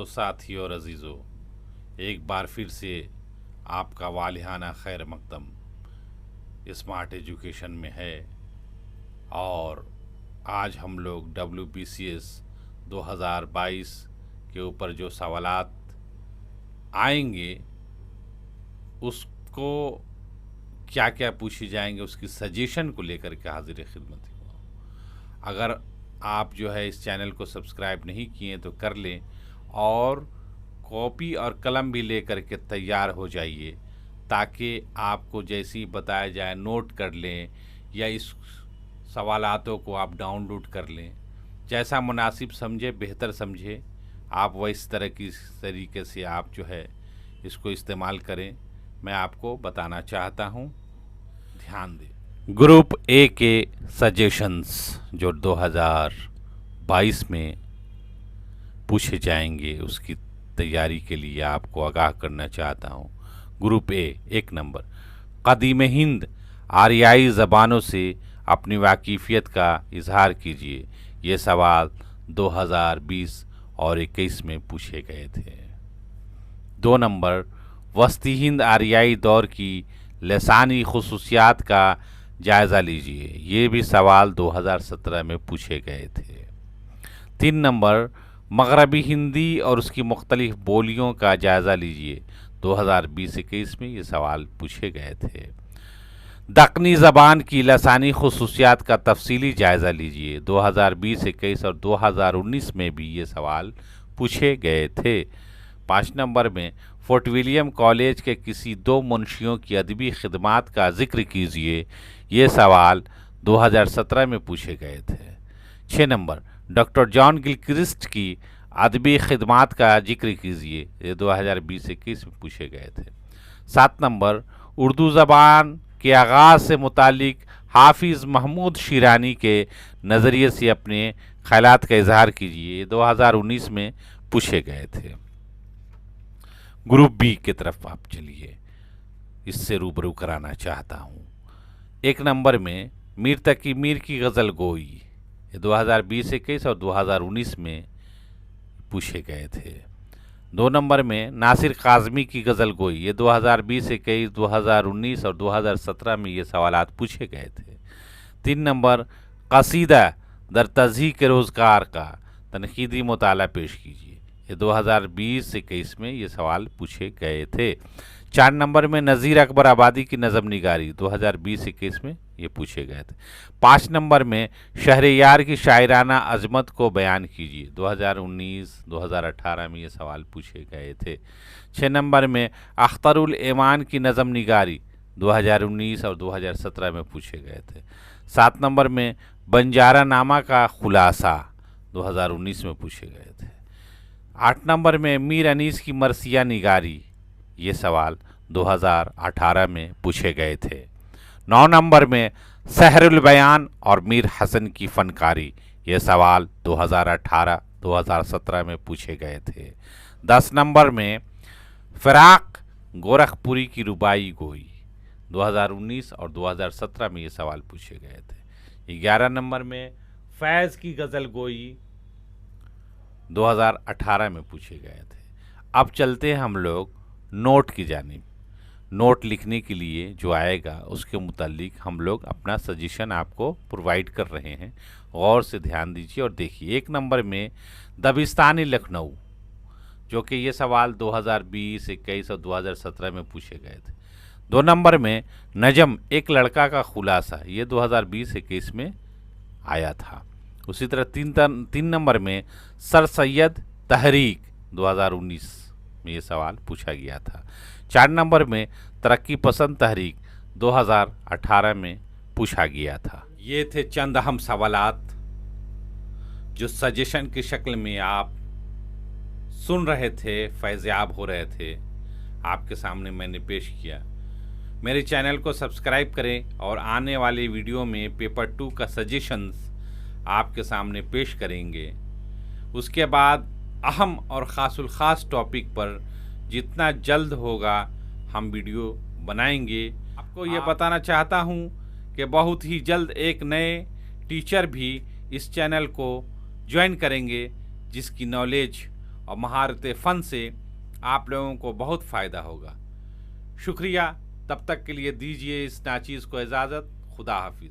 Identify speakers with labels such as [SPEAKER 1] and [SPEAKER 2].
[SPEAKER 1] दोस्तों, साथियों और अजीज़ों, एक बार फिर से आपका वालिहाना खैर मकदम स्मार्ट एजुकेशन में है। और आज हम लोग WBCS 2022 के ऊपर जो सवालात आएंगे उसको क्या क्या पूछे जाएंगे उसकी सजेशन को लेकर के हाजिर खिदमत हुआ। अगर आप जो है इस चैनल को सब्सक्राइब नहीं किए तो कर लें और कॉपी और कलम भी लेकर के तैयार हो जाइए, ताकि आपको जैसे ही बताया जाए नोट कर लें या इस सवालातों को आप डाउनलोड कर लें। जैसा मुनासिब समझे, बेहतर समझे आप, वह इस तरह की तरीके से आप जो है इसको इस्तेमाल करें। मैं आपको बताना चाहता हूँ, ध्यान दें। ग्रुप ए के सजेशंस जो 2022 में पूछे जाएंगे उसकी तैयारी के लिए आपको आगाह करना चाहता हूँ। ग्रुप ए, 1 नंबर, कदीम हिंद आरियाई ज़बानों से अपनी वाकिफ़ियत का इजहार कीजिए। ये सवाल 2020 और 21 में पूछे गए थे। 2 नंबर, वस्ती हिंद आरियाई दौर की लसानी खुसूसियात का जायज़ा लीजिए। ये भी सवाल 2017 में पूछे गए थे। 3 नंबर, मगरबी हिंदी और उसकी मुख्तलिफ बोलियों का जायज़ा लीजिए। 2020-21 में ये सवाल पूछे गए थे। दक्कनी ज़बान की लसानी खुसूसियात का तफसीली जायज़ा लीजिए। 2020-21 और 2019 में भी ये सवाल पूछे गए थे। 5 नंबर में, फोर्ट विलियम कॉलेज के किसी 2 मुंशियों की अदबी खिदमात का जिक्र कीजिए। ये सवाल 2017 में पूछे गए थे। 6 नंबर, डॉक्टर जॉन गिलक्रिस्ट की अदबी खिदमात का जिक्र कीजिए। ये 2020-21 में पूछे गए थे। 7 नंबर, उर्दू ज़बान के आगाज़ से मुतालिक हाफिज़ महमूद शिरानी के नज़रिए से अपने ख्यालात का इजहार कीजिए। ये 2019 में पूछे गए थे। ग्रुप बी की तरफ आप चलिए, इससे रूबरू कराना चाहता हूँ। 1 नंबर में, मीर तकी मीर की गज़ल गोई। ये 2020-21 और 2019 में पूछे गए थे। 2 नंबर में, नासिर काज़मी की गज़ल गोई। ये 2020-21, 2019 और 2017 में ये सवालात पूछे गए थे। 3 नंबर, कसीदा दर तज़हीक रोज़गार का तनकीदी मुताला पेश कीजिए। ये 2020-21 में ये सवाल पूछे गए थे। 4 नंबर में, नज़ीर अकबर आबादी की नज़म निगारी। 2020-21 में ये पूछे गए थे। 5 नंबर में, शहरयार की शायराना अजमत को बयान कीजिए। 2019-2018 में ये सवाल पूछे गए थे। 6 नंबर में, अख्तरुल ईमान की नज़म निगारी। 2019 और 2017 में पूछे गए थे। 7 नंबर में, बंजारा नामा का खुलासा। 2019 में पूछे गए थे। 8 नंबर में, मीर अनीस की मरसिया निगारी। ये सवाल 2018 में पूछे गए थे। 9 नंबर में, सहरुल बयान और मीर हसन की फ़नकारी। ये सवाल 2018-2017 में पूछे गए थे। 10 नंबर में, फ़िराक गोरखपुरी की रुबाई गोई। 2019 और 2017 में ये सवाल पूछे गए थे। 11 नंबर में, फैज़ की गज़ल गोई। 2018 में पूछे गए थे। अब चलते हैं हम लोग नोट की जानिब। नोट लिखने के लिए जो आएगा उसके मुतालिक हम लोग अपना सजेशन आपको प्रोवाइड कर रहे हैं। गौर से ध्यान दीजिए और देखिए। 1 नंबर में, दबिस्तानी लखनऊ, जो कि ये सवाल 2020, 21 और 2017 में पूछे गए थे। 2 नंबर में, नजम एक लड़का का खुलासा। ये 2020-21 में आया था। उसी तरह 3 नंबर में, सर सैयद तहरीक। 2019 में ये सवाल पूछा गया था। 4 नंबर में, तरक्की पसंद तहरीक। 2018 में पूछा गया था। ये थे चंद अहम सवालात जो सजेशन की शक्ल में आप सुन रहे थे, फैज़याब हो रहे थे, आपके सामने मैंने पेश किया। मेरे चैनल को सब्सक्राइब करें और आने वाली वीडियो में पेपर 2 का सजेशंस आपके सामने पेश करेंगे। उसके बाद अहम और ख़ासुल ख़ास टॉपिक पर जितना जल्द होगा हम वीडियो बनाएंगे। आपको ये बताना चाहता हूँ कि बहुत ही जल्द एक नए टीचर भी इस चैनल को ज्वाइन करेंगे, जिसकी नॉलेज और महारत फ़न से आप लोगों को बहुत फ़ायदा होगा। शुक्रिया, तब तक के लिए दीजिए इस नाचीज़ को इजाज़त। खुदा हाफिज़।